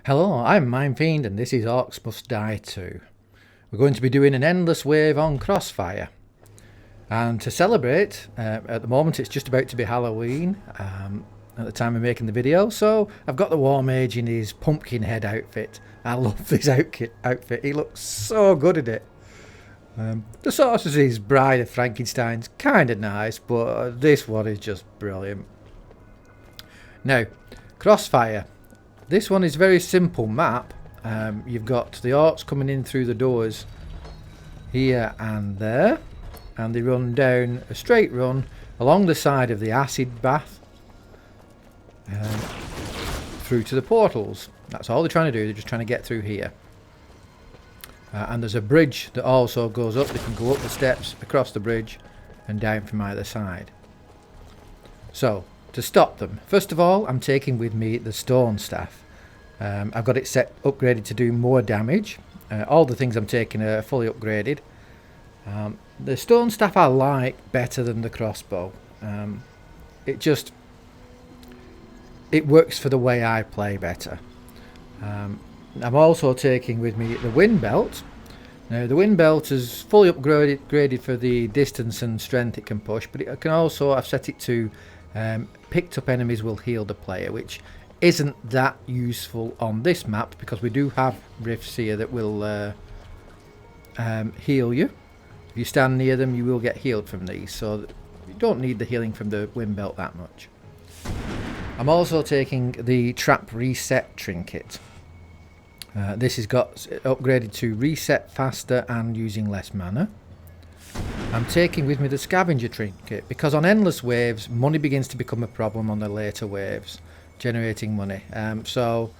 Hello, I'm Minefiend and this is Orcs Must Die 2. We're going to be doing an endless wave on Crossfire. And to celebrate, at the moment it's just about to be Halloween at the time of making the video, so I've got the War Mage in his pumpkin head outfit. I love this outfit, he looks so good in it. The Sorcerer's Bride of Frankenstein's kind of nice, but this one is just brilliant. Now, Crossfire. This one is a very simple map. You've got the orcs coming in through the doors here and there, and they run down a straight run along the side of the acid bath through to the portals. That's all they're trying to do. They're just trying to get through here. And there's a bridge that also goes up. They can go up the steps, across the bridge, and down from either side. So, to stop them, first of all, I'm taking with me the stone staff. I've got it upgraded to do more damage. All the things I'm taking are fully upgraded. The stone staff I like better than the crossbow. It works for the way I play better. I'm also taking with me the wind belt. Now the wind belt is fully upgraded for the distance and strength it can push, but it can also, I've set it to picked up enemies will heal the player, which isn't that useful on this map because we do have rifts here that will heal you. If you stand near them, you will get healed from these, so you don't need the healing from the wind belt that much. I'm also taking the trap reset trinket. This has got upgraded to reset faster and using less mana. I'm taking with me the scavenger trinket because on endless waves money begins to become a problem on the later waves, generating money. So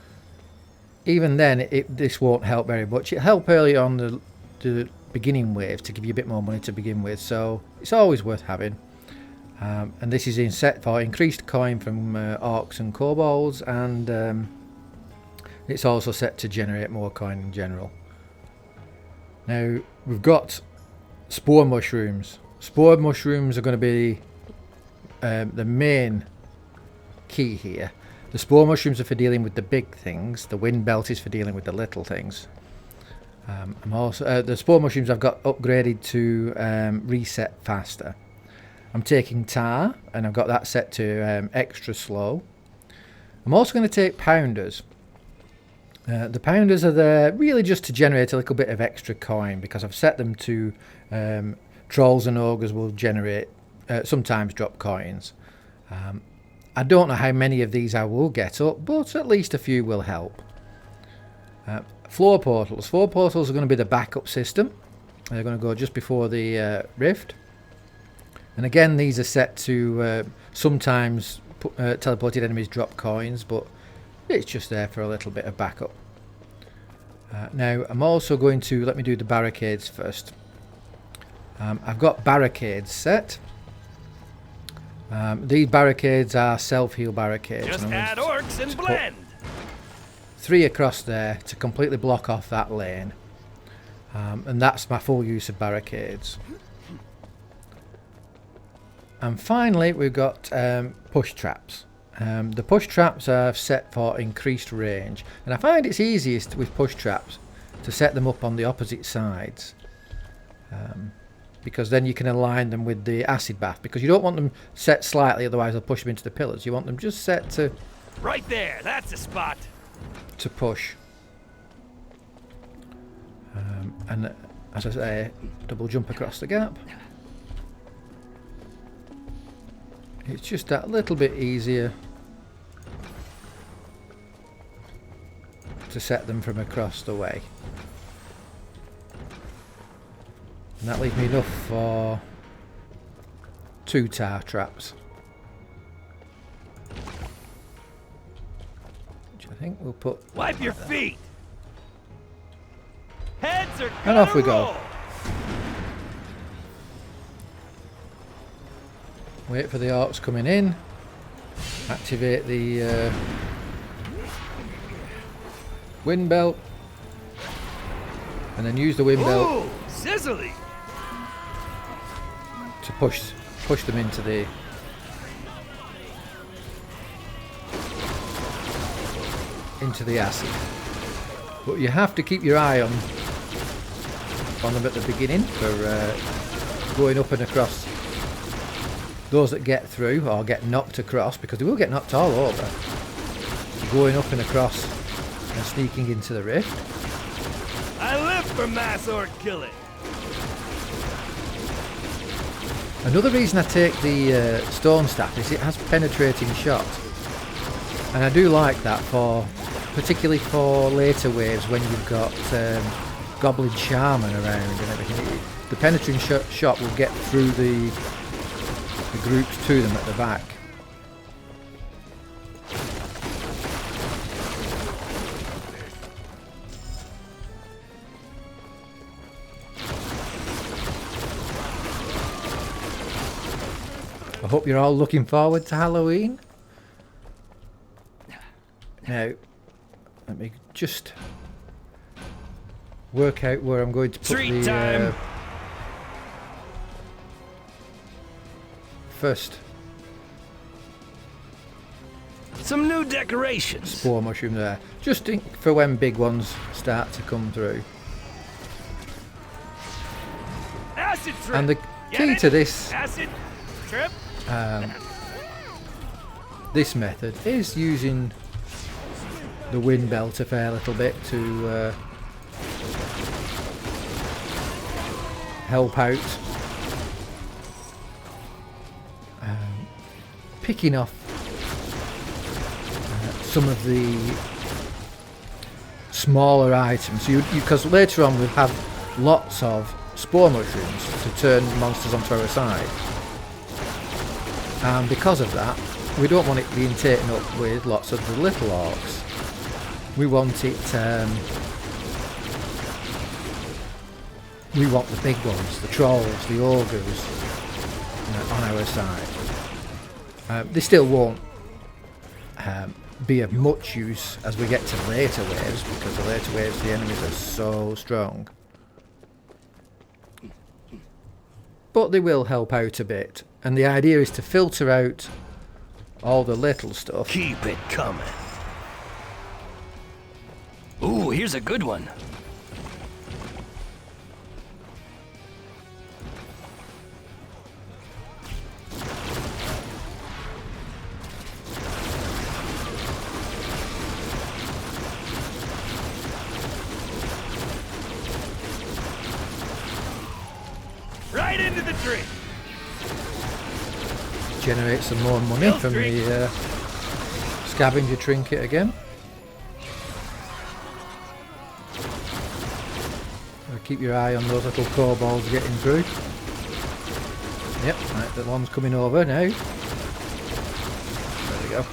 even then this won't help very much. It'll help early on the beginning waves to give you a bit more money to begin with, so it's always worth having. And this is set for increased coin from orcs and kobolds, and it's also set to generate more coin in general. Now we've got spore mushrooms. Spore mushrooms are going to be the main key here. The spore mushrooms are for dealing with the big things. The wind belt is for dealing with the little things. I'm also the spore mushrooms I've got upgraded to reset faster. I'm taking tar, and I've got that set to extra slow. I'm also going to take pounders. The pounders are there really just to generate a little bit of extra coin because I've set them to trolls and ogres will generate sometimes drop coins. I don't know how many of these I will get up, but at least a few will help. Floor portals. Floor portals are going to be the backup system. They're going to go just before the rift. And again, these are set to sometimes teleported enemies drop coins, but it's just there for a little bit of backup. Now I'm also going to let me do the barricades first. I've got barricades set. These barricades are self-heal barricades. Just add orcs and blend. 3 across there to completely block off that lane. And that's my full use of barricades. And finally we've got push traps. The push traps are set for increased range, and I find it's easiest with push traps to set them up on the opposite sides, because then you can align them with the acid bath, because you don't want them set slightly, otherwise they'll push them into the pillars. You want them just set to right there, that's the spot to push. And as I say, double jump across the gap. It's just that little bit easier to set them from across the way. And that leaves me enough for 2 tar traps, which I think we'll put. Wipe your feet. Heads are and off we go. Wait for the orcs coming in. Activate the wind belt, and then use the wind belt sizzly to push them into the into the acid. But you have to keep your eye on them at the beginning for going up and across those that get through or get knocked across, because they will get knocked all over. Going up and across and sneaking into the rift. I live for mass orc killing. Another reason I take the stone staff is it has penetrating shot, and I do like that for, particularly for later waves when you've got goblin shaman around and everything. The penetrating shot will get through the groups to them at the back. I hope you're all looking forward to Halloween. Now, let me just work out where I'm going to put Treat the time. first Some new decorations. spore mushroom there, just for when big ones start to come through. Acid trip. And the Get key it? to this Acid trip. this method is using the wind belt a fair little bit to help out, picking off some of the smaller items, because later on we'll have lots of spore mushrooms to turn monsters onto our side, and because of that we don't want it being taken up with lots of the little orcs. We want it we want the big ones, the trolls, the ogres, on our side. They still won't be of much use as we get to later waves, because the later waves the enemies are so strong. But they will help out a bit, and the idea is to filter out all the little stuff. Keep it coming. Ooh, here's a good one. Right into the tree. Generate some more money from the scavenger trinket again. Keep your eye on those little kobolds getting through. Yep, right, the one's coming over now. There we go.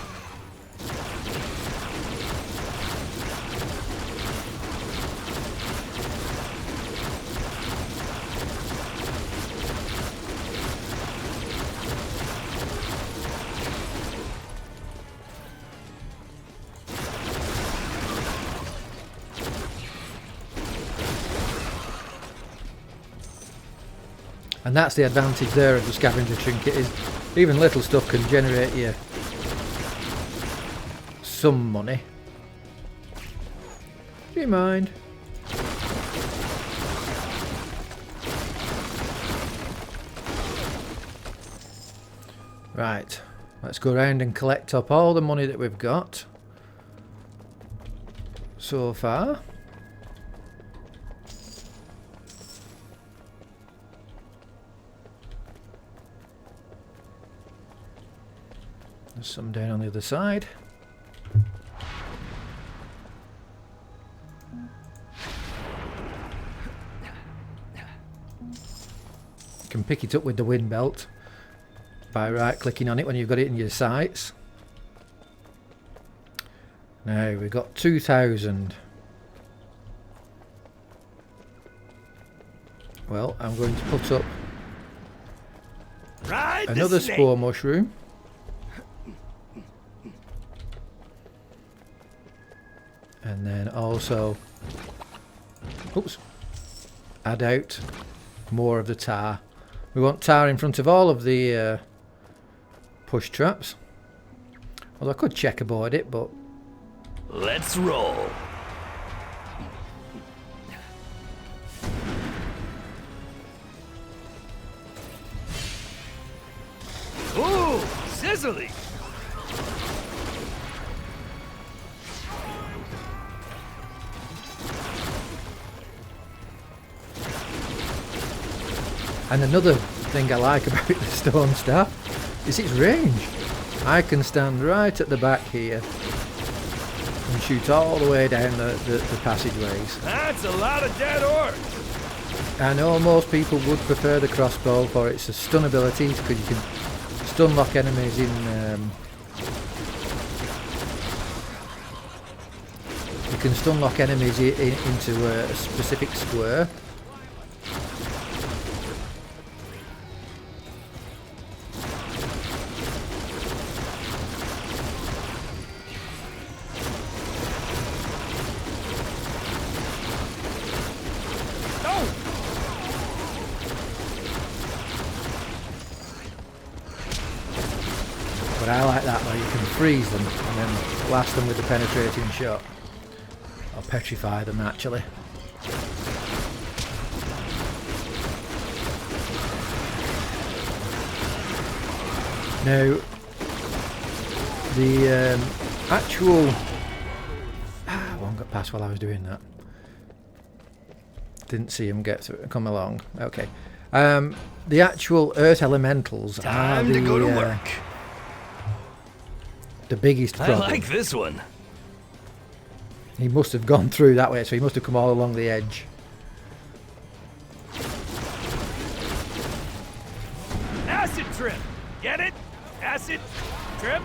And that's the advantage there of the scavenger trinket, is even little stuff can generate you some money. Do you mind? Right, let's go around and collect up all the money that we've got so far. There's some down on the other side. You can pick it up with the wind belt by right clicking on it when you've got it in your sights. Now we've got 2,000. Well, I'm going to put up another spore mushroom. And then also, oops, add out more of the tar. We want tar in front of all of the push traps. Well, I could checkerboard it, but Let's roll. Ooh, sizzly. And another thing I like about the stone staff is its range. I can stand right at the back here and shoot all the way down the passageways. That's a lot of dead orcs. I know most people would prefer the crossbow for its stun ability, because you can stun lock enemies in. You can stun lock enemies into a specific square. But I like that where you can freeze them and then blast them with the penetrating shot. Or petrify them actually. Now, the actual... one got past while I was doing that. Didn't see him come along. Okay. The actual earth elementals are Time to go to work. The biggest problem. I like this one. He must have gone through that way, so he must have come all along the edge. Acid trip. Get it? Acid trip.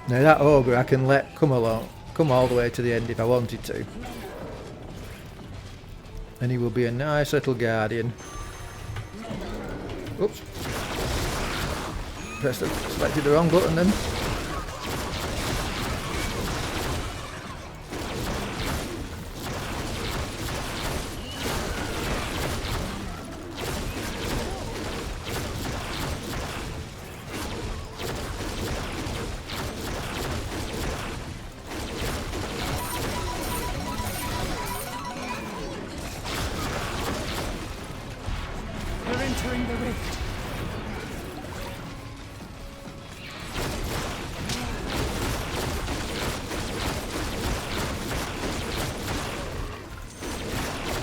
Now that ogre I can let come all the way to the end if I wanted to. And he will be a nice little guardian. Oops. Selected the wrong button then. We're entering the rift.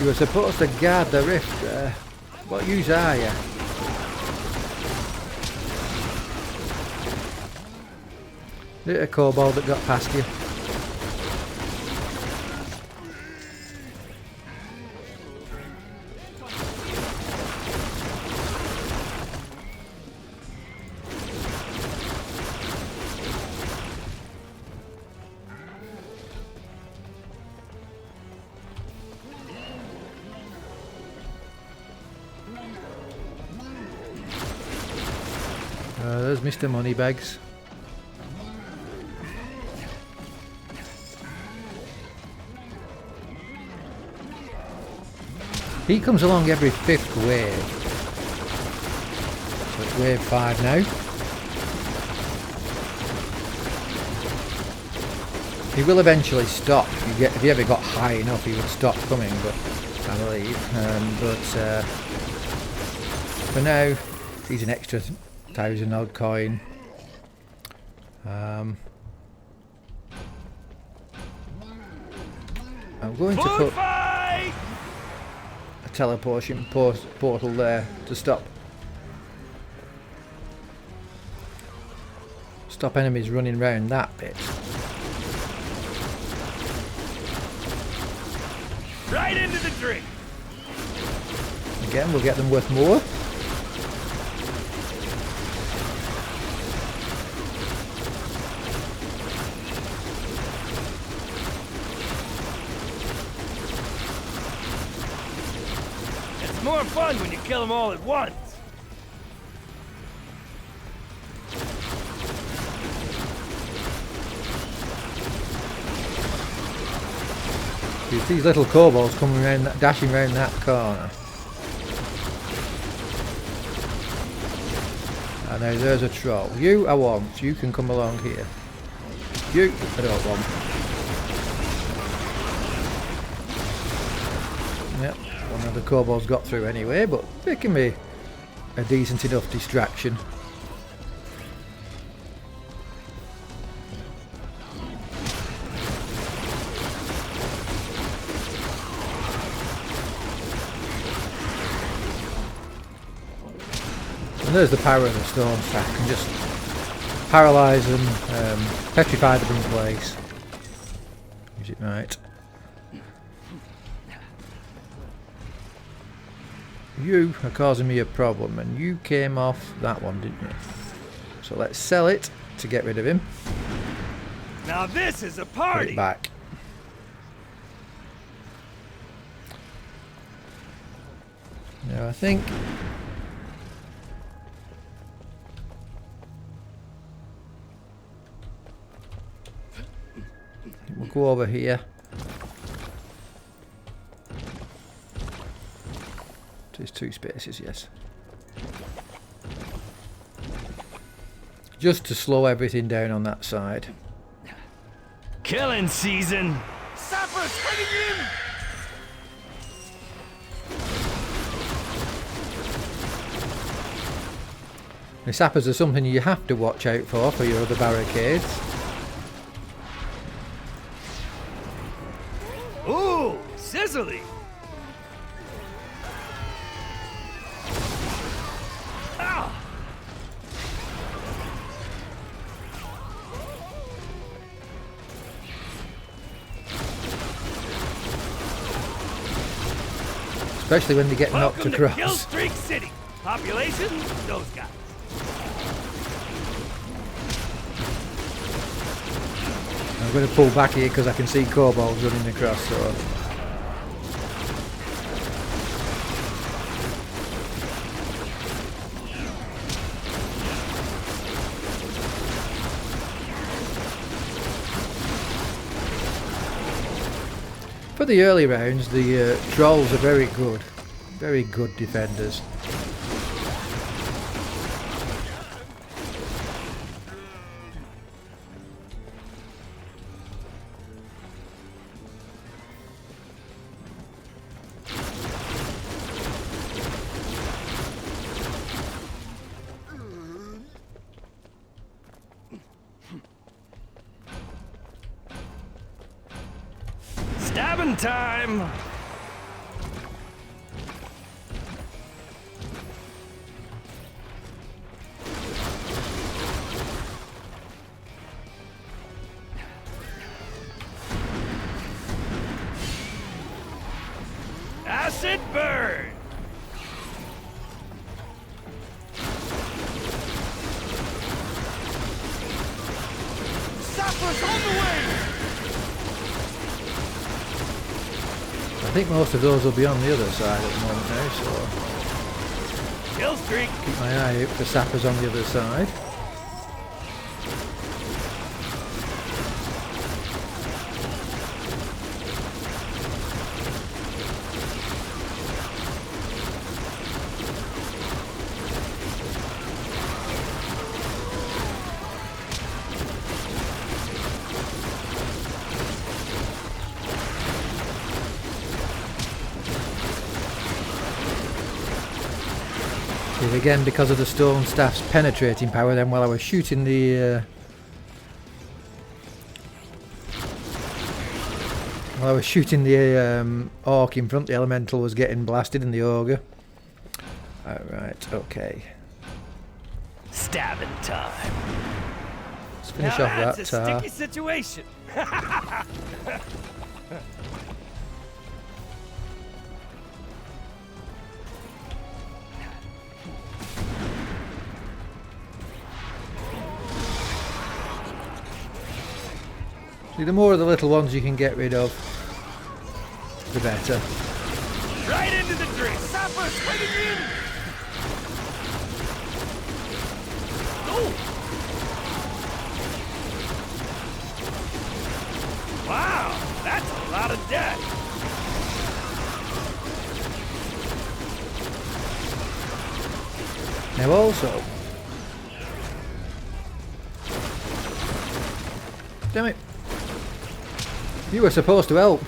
You were supposed to guard the rift. What use are you? Little kobold that got past you. There's Mr. Moneybags. He comes along every 5th wave. So it's wave 5 now. He will eventually stop. If he ever got high enough, he would stop coming, but I believe. For now, he's an extra 1,000 odd coin. I'm going to put a teleportation portal there to stop enemies running around that bit. Right into the drink. Again, we'll get them worth more. More fun when you kill them all at once. These little kobolds coming around, dashing around that corner. And now there's a troll. You, I want. You can come along here. You, I don't want. Yep, one of the kobolds got through anyway, but they can be a decent enough distraction. And there's the power of the stone staff. Can just paralyse them, petrify them in place. Use it right. You are causing me a problem, and you came off that one, didn't you? So let's sell it to get rid of him. Now this is a Put party. it back. Now I think we'll go over here. There's 2 spaces, yes. Just to slow everything down on that side. Killing season. Sappers heading in. The sappers are something you have to watch out for your other barricades. Ooh, sizzly. Ow. Especially when they get knocked Welcome to across. Killstreak City. Population, those guys. I'm going to pull back here because I can see kobolds running across. So for the early rounds, the trolls are very good defenders. Stabbing time. Acid burn. Sappers on the way. I think most of those will be on the other side at the moment now, so Kill streak. keep my eye out for sappers on the other side. Again, because of the stone staff's penetrating power, then while I was shooting the orc in front, the elemental was getting blasted and the ogre. Alright, okay. Stabbing time. Let's finish Now off that's that a tar. sticky situation. See, the more of the little ones you can get rid of, the better. Right into the drink. Sappers heading in. Oh. Wow, that's a lot of death. Now also, Damn it. You were supposed to help.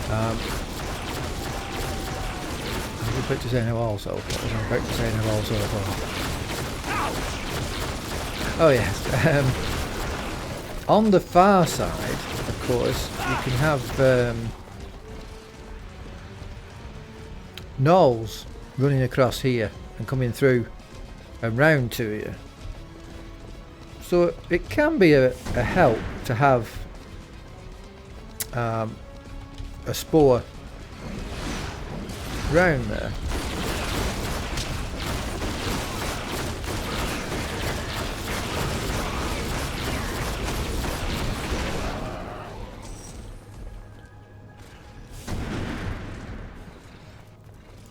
I was about to say no also. What was I about to say no also for? Oh yes. On the far side, of course, you can have gnolls running across here and coming through and round to you. So it can be a help to have a spore round there.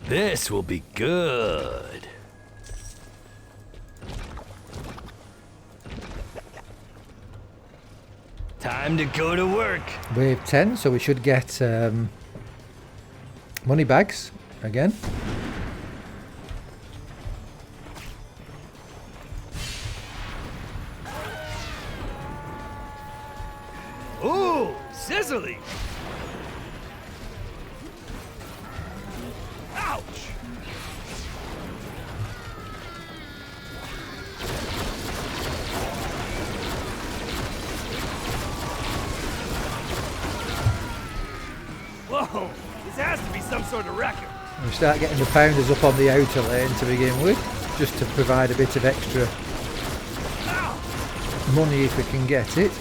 This will be good. Time to go to work. Wave 10, so we should get money bags again. Ooh, sizzly. Ouch. Whoa, this has to be some sort of record. We start getting the pounders up on the outer lane to begin with, just to provide a bit of extra money if we can get it.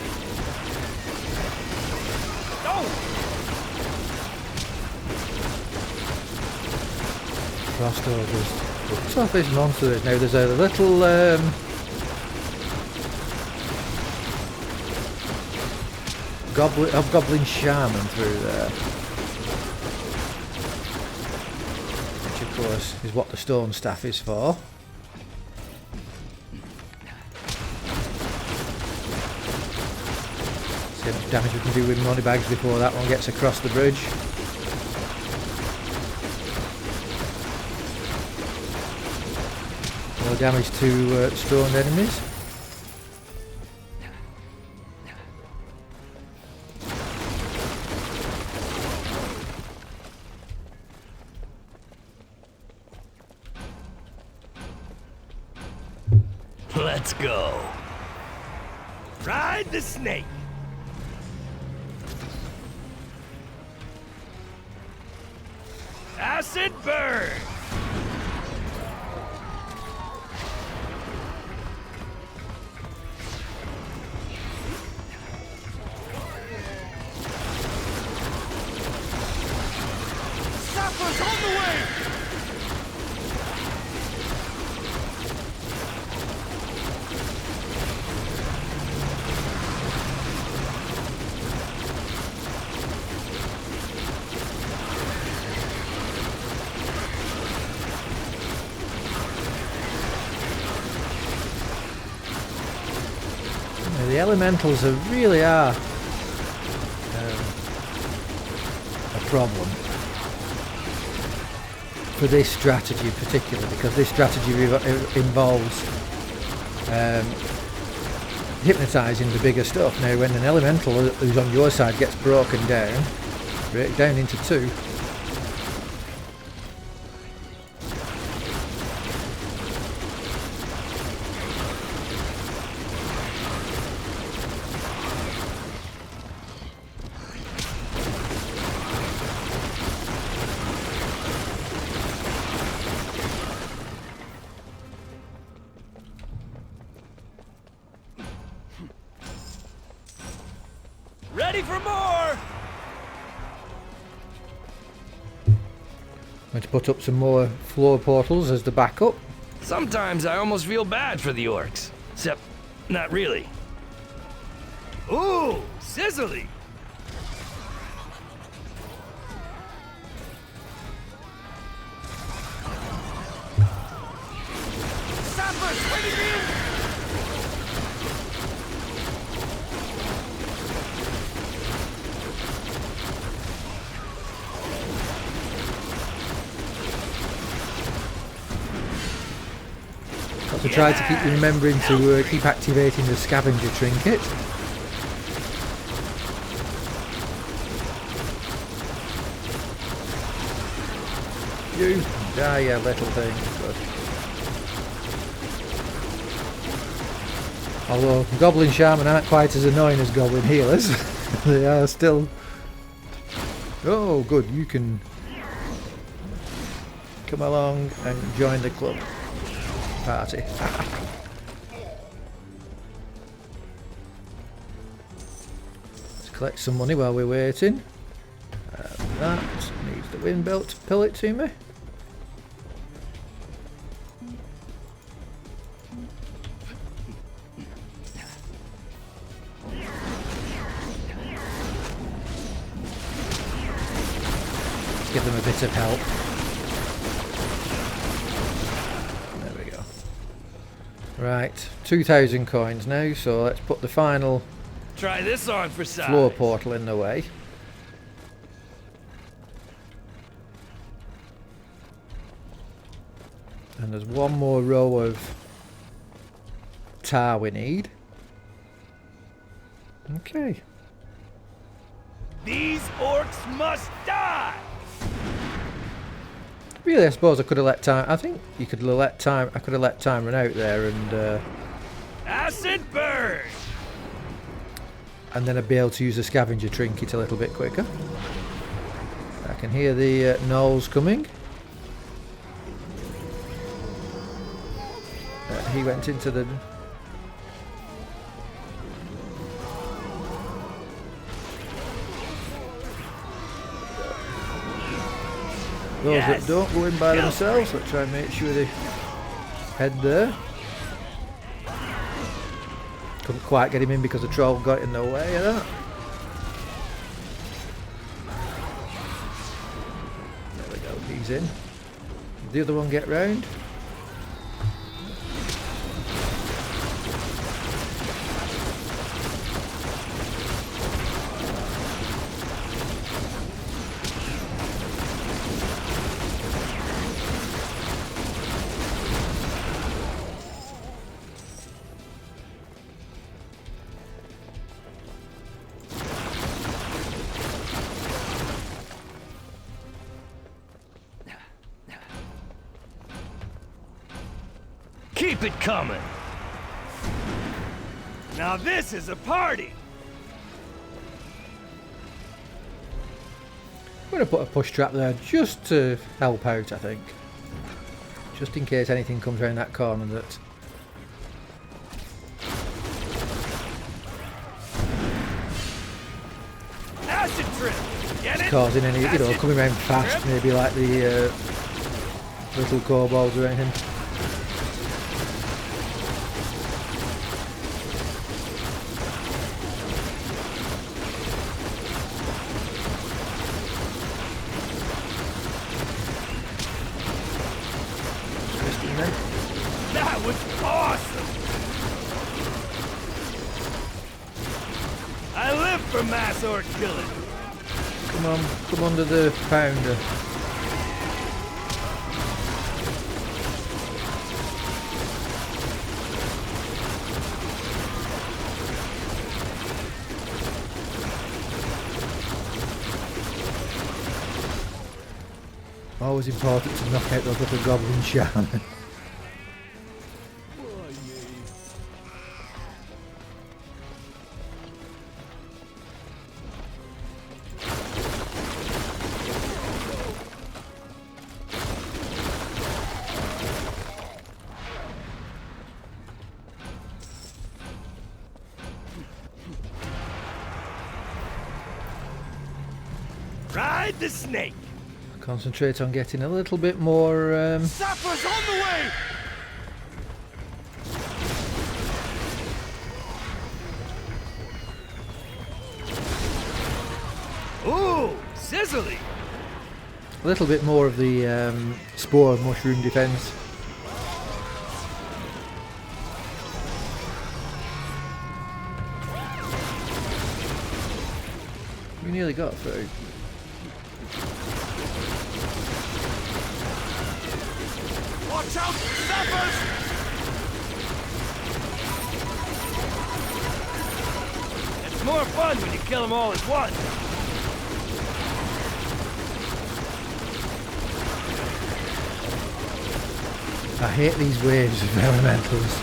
Frost ogres, the toughest monster there is. Now there's a little goblin shaman through there, which of course is what the stone staff is for. See how much damage we can do with money bags before that one gets across the bridge. More damage to stoned enemies. Let's go. Ride the snake. Acid burn. Sappers on the way. The elementals really are a problem for this strategy particularly, because this strategy involves hypnotising the bigger stuff. Now when an elemental who's on your side gets broken down, break down into two, Ready for more! going to put up some more floor portals as the backup. Sometimes I almost feel bad for the orcs. Except, not really. Ooh, sizzly! Sappers, waiting in! try to keep remembering to keep activating the scavenger trinket. You die, you little thing. Good. Although Goblin Shaman aren't quite as annoying as Goblin Healers, they are still... Oh, good, you can come along and join the club party. Let's collect some money while we're waiting. That needs the wind belt to pull it to me. Give them a bit of help. There we go. Right, 2,000 coins now, so let's put the final Try this on for size. floor portal in the way. And there's one more row of tar we need. Okay. These orcs must die! Really, I suppose I could have let time. I think you could have let time. I could have let time run out there, and Acid burn! then I'd be able to use the scavenger trinket a little bit quicker. I can hear the gnolls coming. He went into the. Those that don't go in by themselves, let's try and make sure they head there. Couldn't quite get him in because the troll got in the way of that. There we go, he's in. Did the other one get round? Keep it coming! Now this is a party! I'm going to put a push trap there just to help out, I think. Just in case anything comes around that corner that... Acid trip! Get it? causing any, you know, coming around fast, maybe like the little kobolds or anything. That was awesome! I live for mass orc killing. Come on, come under the pounder. Always important to knock out those little goblin shaman. Ride the snake. Concentrate on getting a little bit more. Sappers on the way. Ooh, sizzly. A little bit more of the spore mushroom defense. We nearly got through. Watch out, sappers! more fun when you kill them all at once. I hate these waves of elementals.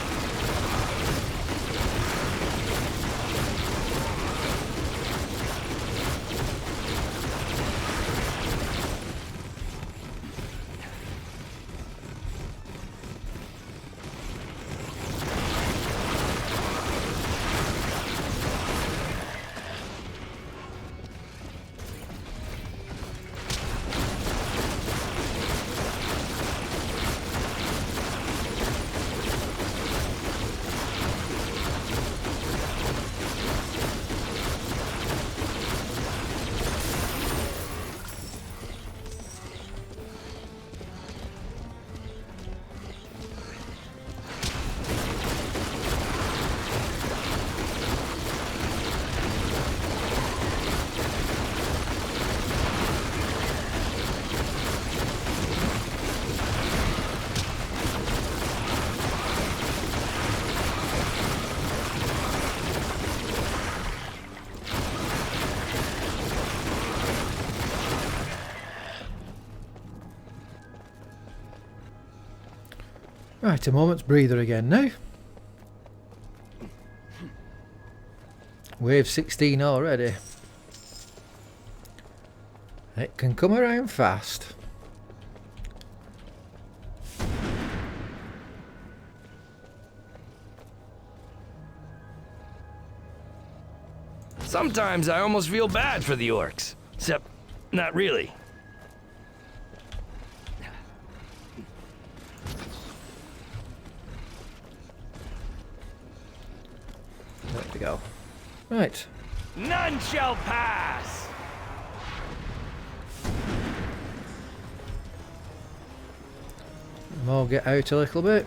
Right, a moment's breather again now. Wave 16 already. It can come around fast. Sometimes I almost feel bad for the orcs. Except, not really. There we go. Right. None shall pass! More get out a little bit.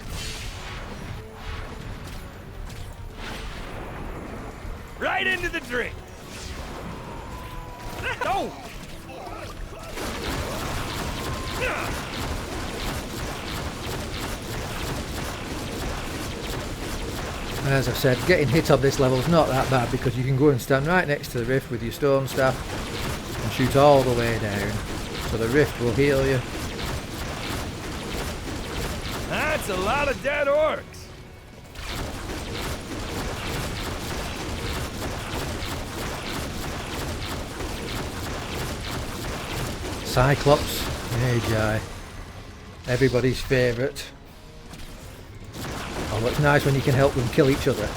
Right into the drink! Go! And as I've said, getting hit on this level is not that bad because you can go and stand right next to the rift with your stone staff and shoot all the way down. So the rift will heal you. That's a lot of dead orcs. Cyclops, mage, everybody's favourite. Oh, it's nice when you can help them kill each other.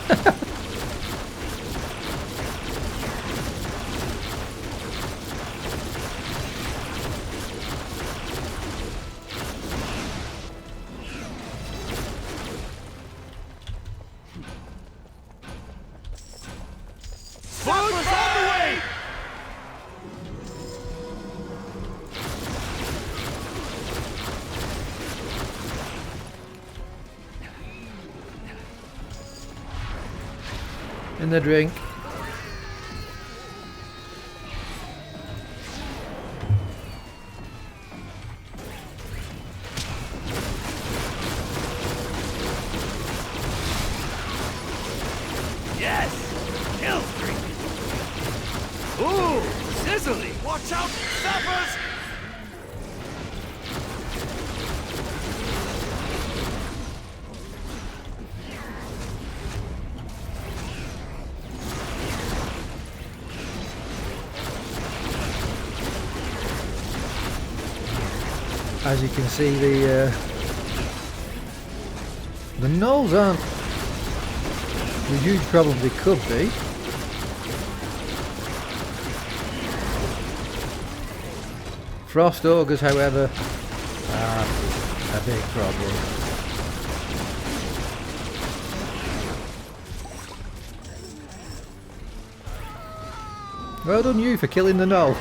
Food all the way! In the drink. Yes! Kill streak! Ooh! Sizzling! Watch out! Sappers! As you can see, the gnolls aren't the huge problem they could be. Frost ogres, however, are a big problem. Well done you for killing the gnoll.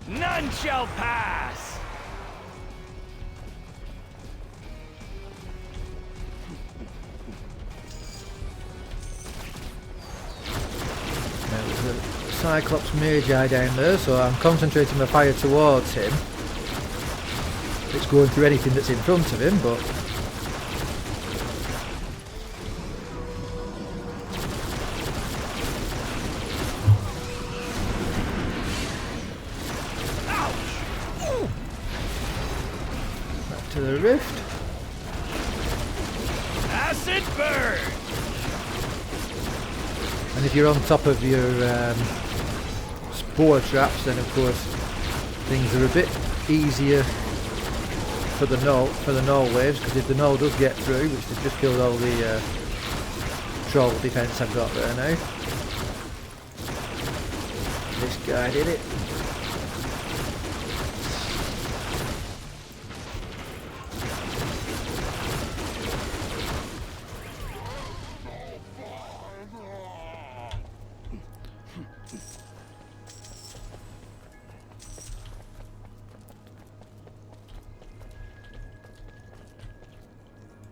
None shall pass! There's a Cyclops mage down there, so I'm concentrating my fire towards him. It's going through anything that's in front of him, but to the rift. Acid burn! And if you're on top of your spore traps, then of course things are a bit easier for the null waves, because if the null does get through, which they've just killed all the troll defense I've got there now. This guy did it.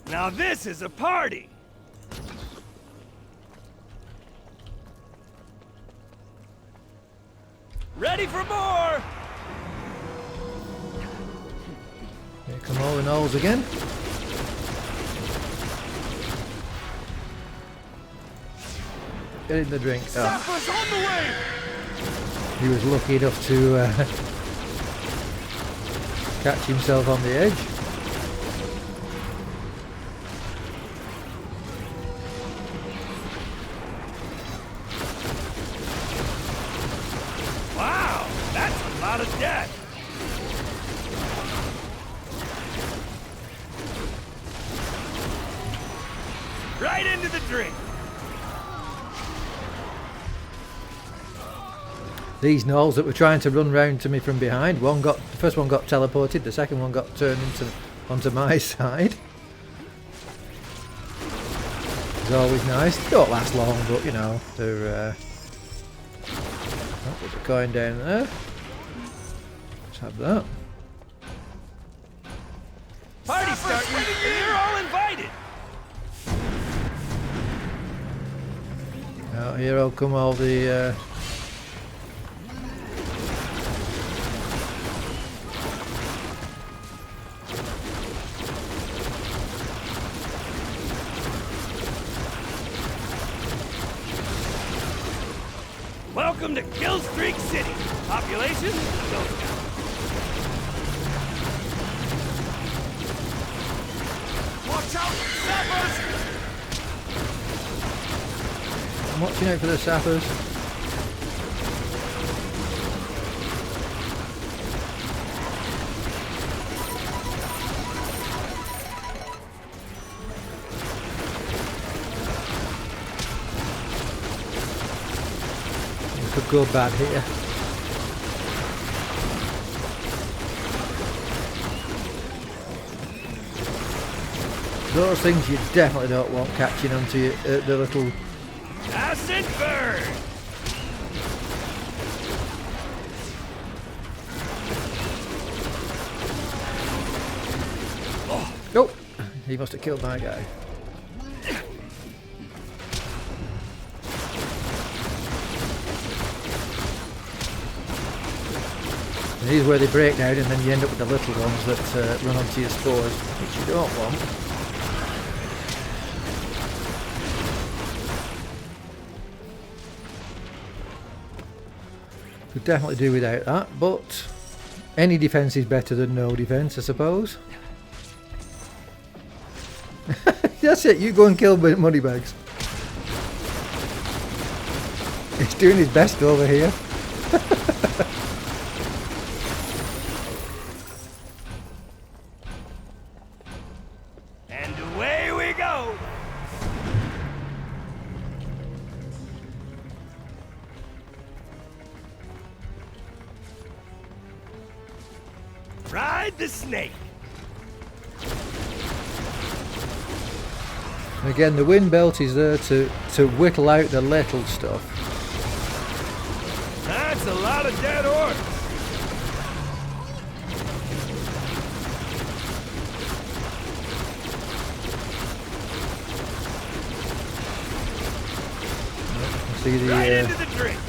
Now this is a party! Ready for more! Here come all the gnolls again. Get in the drink. Oh, Sappers on the way! he was lucky enough to catch himself on the edge. Wow, that's a lot of death! Right into the drink! These gnolls that were trying to run round to me from behind, the first one got teleported, the second one got turned onto my side. It's always nice. They don't last long, but you know, they're put the coin down there. Let's have that. Party starting, and you're all invited! Now here will come all the Welcome to Killstreak City. Population? Don't count. Watch out, sappers! I'm watching out for the sappers. Could go bad here. Those things you definitely don't want catching onto you, the little Acid burn! Oh, he must have killed my guy. Here's where they break down, and then you end up with the little ones that run onto your spores, which you don't want. Could definitely do without that, but any defence is better than no defence, I suppose. That's it, you go and kill Moneybags. He's doing his best over here. And away we go! Ride the snake! Again, the wind belt is there to whittle out the little stuff. That's a lot of dead orcs! See the Right into the drink!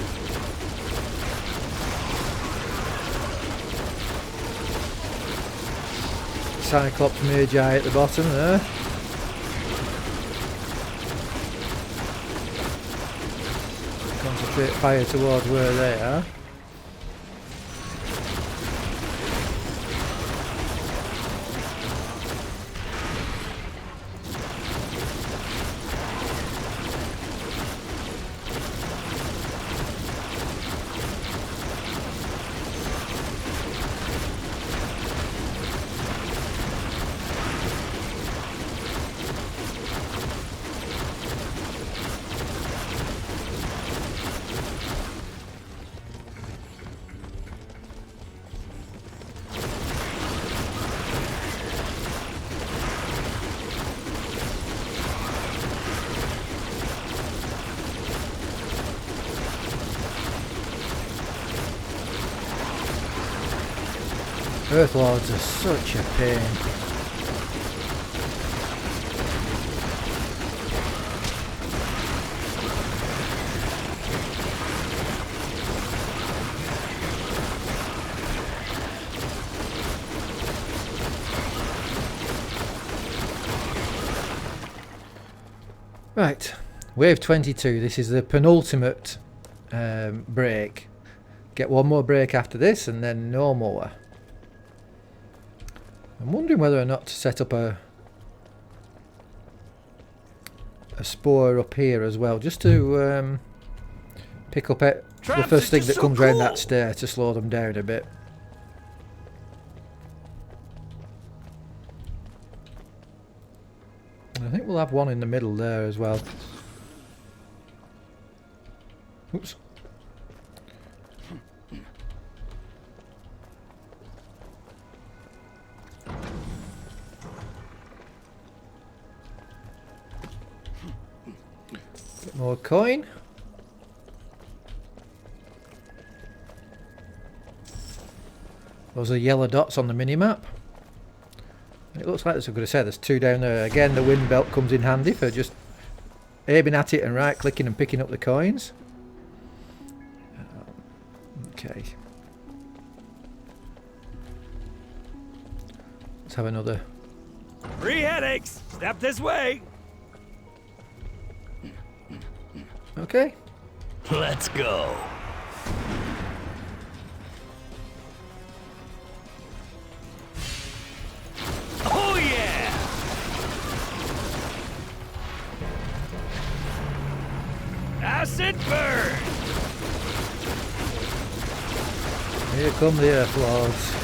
Cyclops mage eye at the bottom there. Concentrate fire towards where they are. Earthlords are such a pain. Right, wave 22. This is the penultimate break. Get one more break after this and then no more. I'm wondering whether or not to set up a spore up here as well, just to pick up the first thing that comes round that stair to slow them down a bit. I think we'll have one in the middle there as well. Oops. Bit more coin. Those are yellow dots on the mini-map. It looks like, as I'm going to say, there's two down there. Again, the wind belt comes in handy for just aiming at it and right clicking and picking up the coins. Okay. Let's have another. 3 headaches! Step this way! Okay. Let's go. Oh yeah! Acid burn! Here come the Earthlords.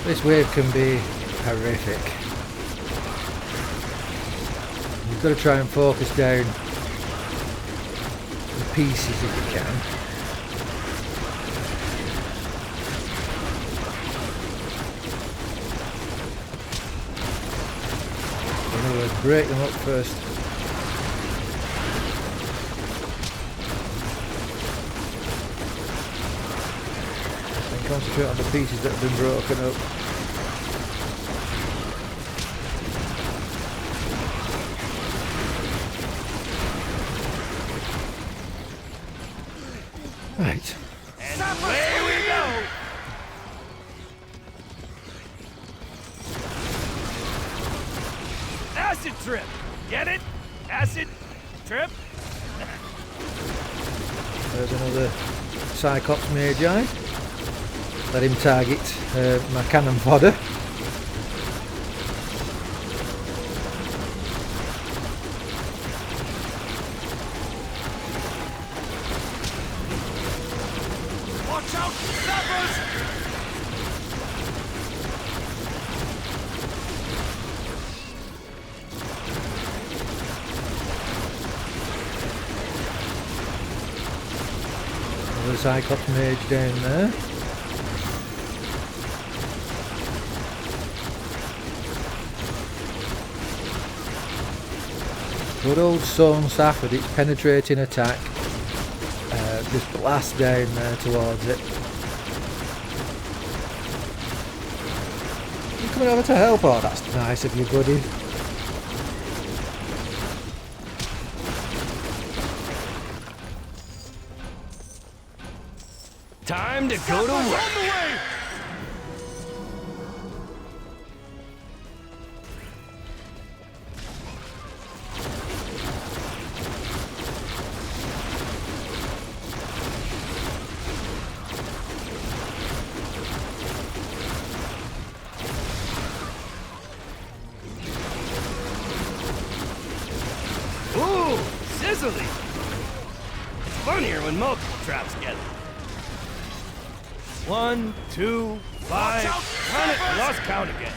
This wave can be horrific. You've got to try and focus down the pieces if you can. In other words, break them up first. And concentrate on the pieces that have been broken up. Right. And away we go! Acid trip! Get it? Acid trip? There's another Cyclops mage. Let him target my cannon fodder. Watch out! Sappers! Another Cyclops mage down there. Good old stone staff with its penetrating attack. Just blast down there towards it. You coming over to help? Oh, that's nice of you, buddy. Time to go to work. easily. Funnier when multiple traps get it. 1, 2, 5. Count it. I lost count again.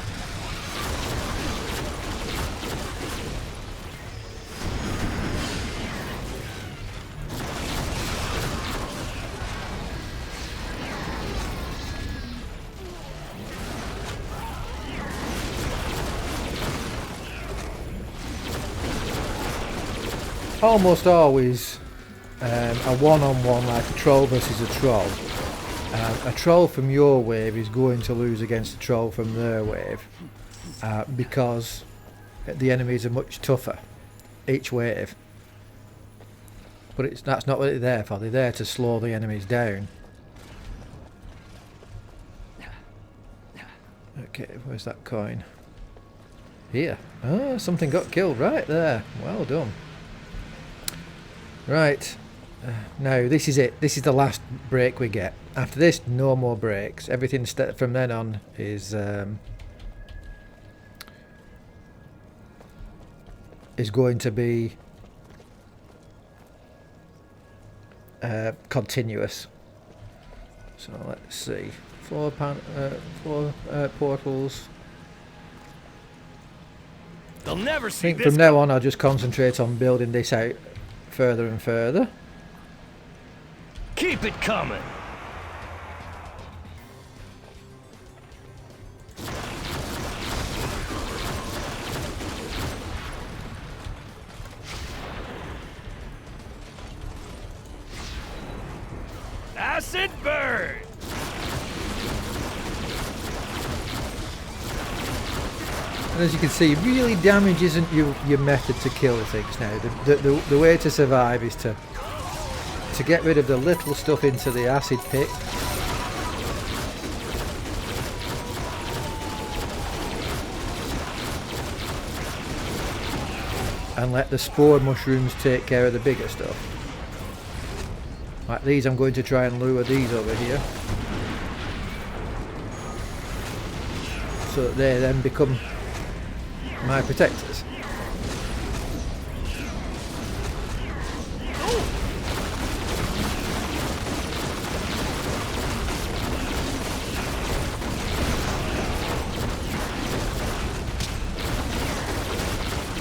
Almost always a one-on-one, like a troll versus a troll. A troll from your wave is going to lose against a troll from their wave because the enemies are much tougher each wave. But that's not what they're there for. They're there to slow the enemies down. Okay, where's that coin? Here. Oh, something got killed right there. Well done. Right, now this is it. This is the last break we get. After this, no more breaks. Everything from then on is going to be continuous. So let's see, 4 portals. They'll never I see think this. from now on, I'll just concentrate on building this out further and further. Keep it coming. Acid burn. And as you can see, really damage isn't your method to kill things now. The way to survive is to get rid of the little stuff into the acid pit. And let the spore mushrooms take care of the bigger stuff. Like these, I'm going to try and lure these over here. So that they then become my protectors.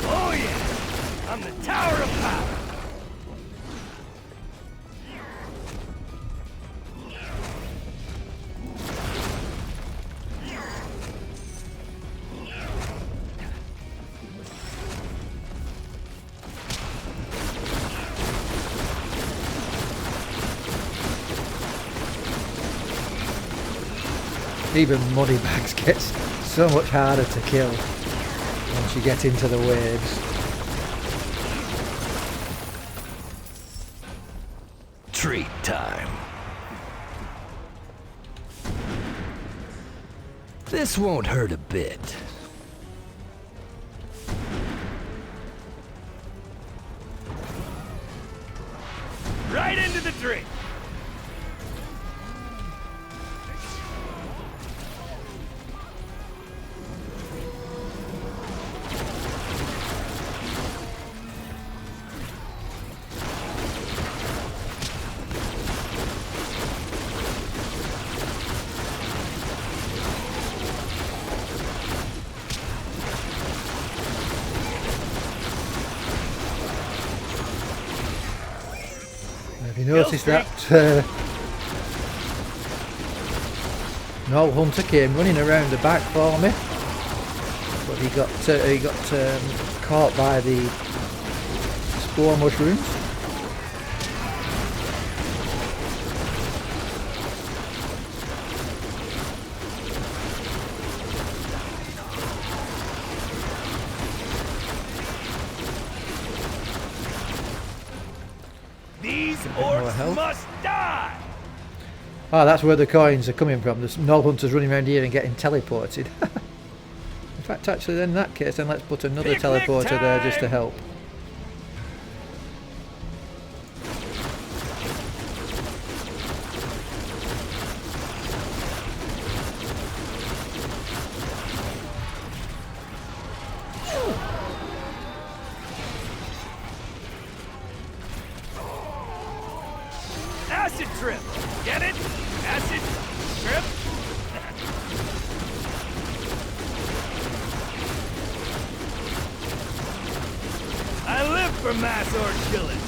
Oh yeah, I'm the Tower of Power. Even money bags gets so much harder to kill once you get into the waves. Treat time. This won't hurt a bit. Right into the drink. Have you noticed that Knoll Hunter came running around the back for me, but he got caught by the spore mushrooms. These more orcs health. must die! Ah, that's where the coins are coming from. The Knoll Hunter's running around here and getting teleported. In fact, actually, then in that case, then let's put another Picnic teleporter there just to time! help. for mass orc killing.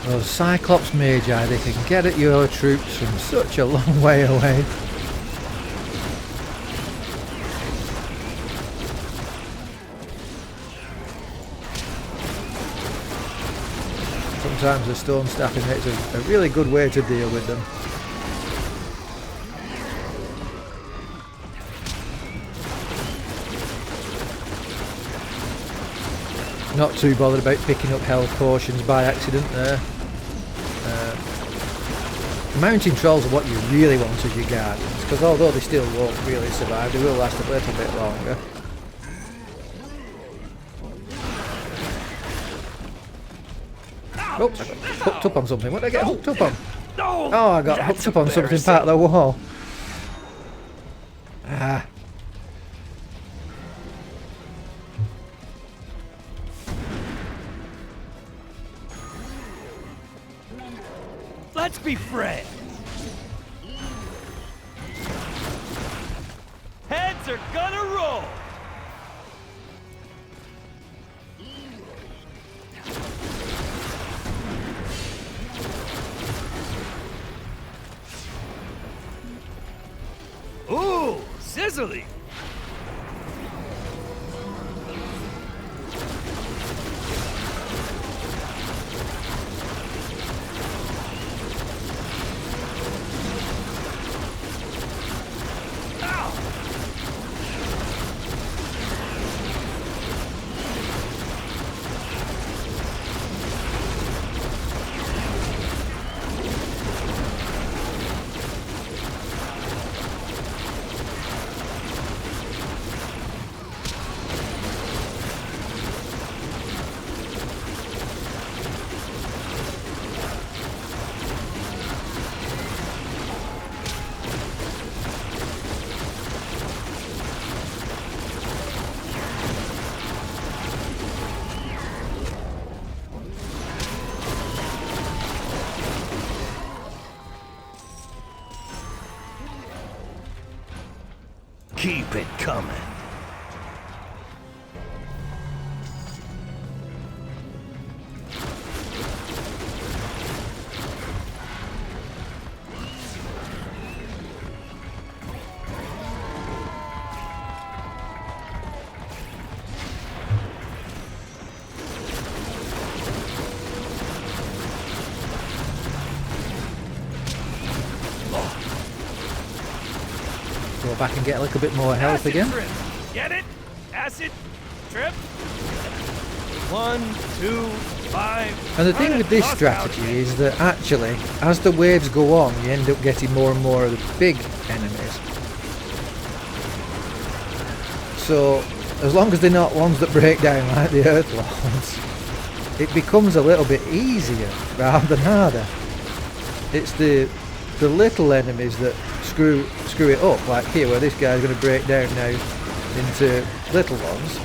Those Cyclops mage, they can get at your troops from such a long way away. Sometimes the stone staffing makes a really good way to deal with them. Not too bothered about picking up health potions by accident there. Mountain trolls are what you really want as your guardians, because although they still won't really survive, they will last a little bit longer. Oops, I got hooked up on something. What did I get hooked up on? Oh, I got hooked up on something part of the wall. Ah. Let's be friends. Heads are gonna roll. Ooh, sizzling. Keep it coming. Go back and get a little bit more health Acid again. trip. Get it? Acid trip. 1, 2, 5. And the thing with this strategy is that actually, as the waves go on, you end up getting more and more of the big enemies. So, as long as they're not ones that break down like the Earth Lords, it becomes a little bit easier rather than harder. It's the little enemies that screw it up, like here where this guy's going to break down now into little ones.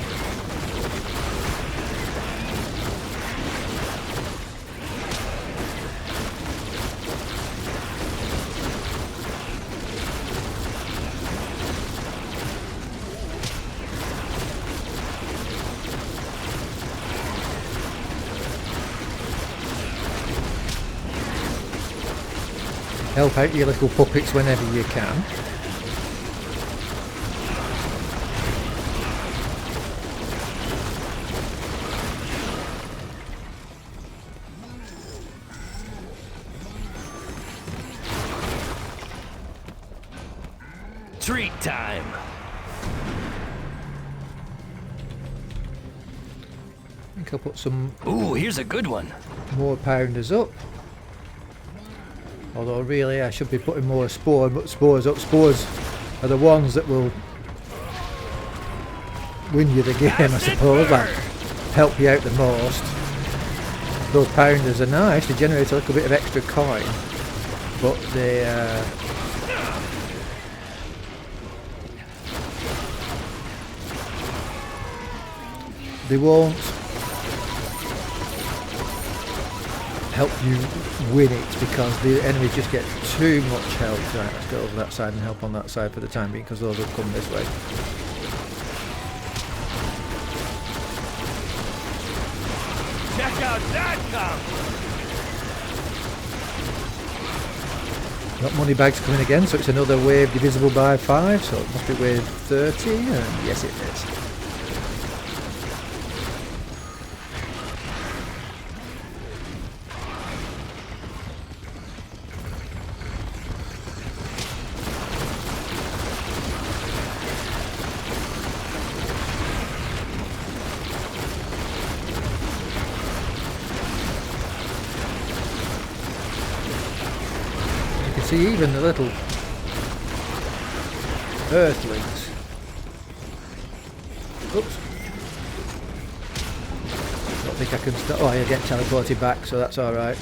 Help out your little puppets whenever you can. Treat time. I think I'll put some Ooh, here's a good one. more pounders up. Although really I should be putting more spores up. Spores are the ones that will win you the game, I suppose, like help you out the most. Those pounders are nice, they generate a little bit of extra coin, but they won't help you win it because the enemies just get too much health. Right, let's go over that side and help on that side for the time being because those will come this way. Check out that combo! Got money bags coming again, so it's another wave divisible by 5, so it must be wave 30, and yes it is. See, even the little earthlings. Oops. Don't think I can stop. Oh, I get teleported back, so that's alright.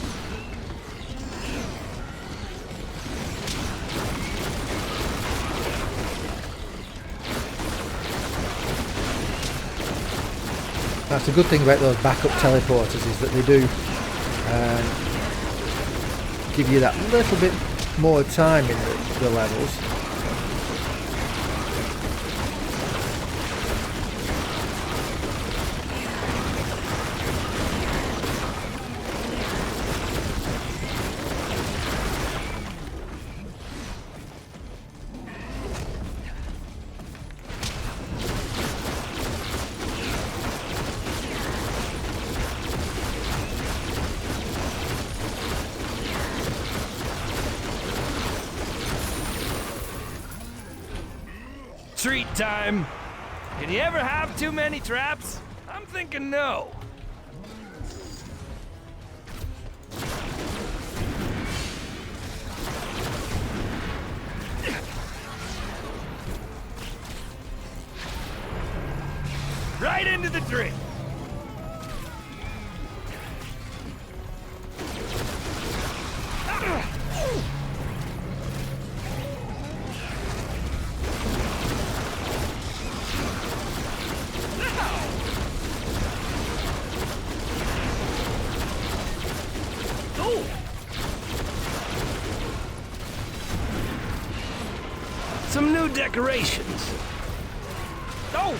That's the good thing about those backup teleporters, is that they do give you that little bit more time in the levels. Treat time! Can you ever have too many traps? I'm thinking no. Right into the drink! Some new decorations. Oh!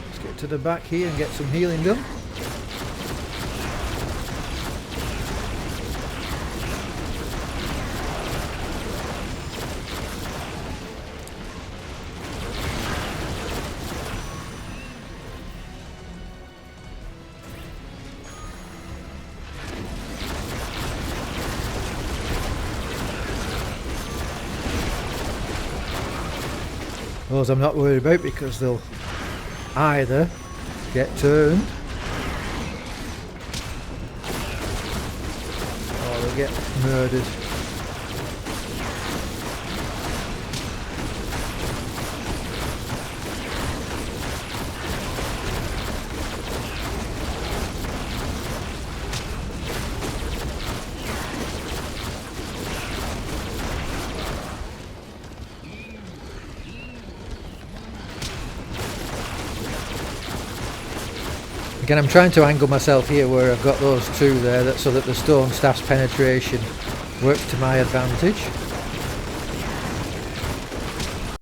Let's get to the back here and get some healing done. Those I'm not worried about, because they'll either get turned or they'll get murdered. Again, I'm trying to angle myself here where I've got those two there, so that the stone staff's penetration works to my advantage.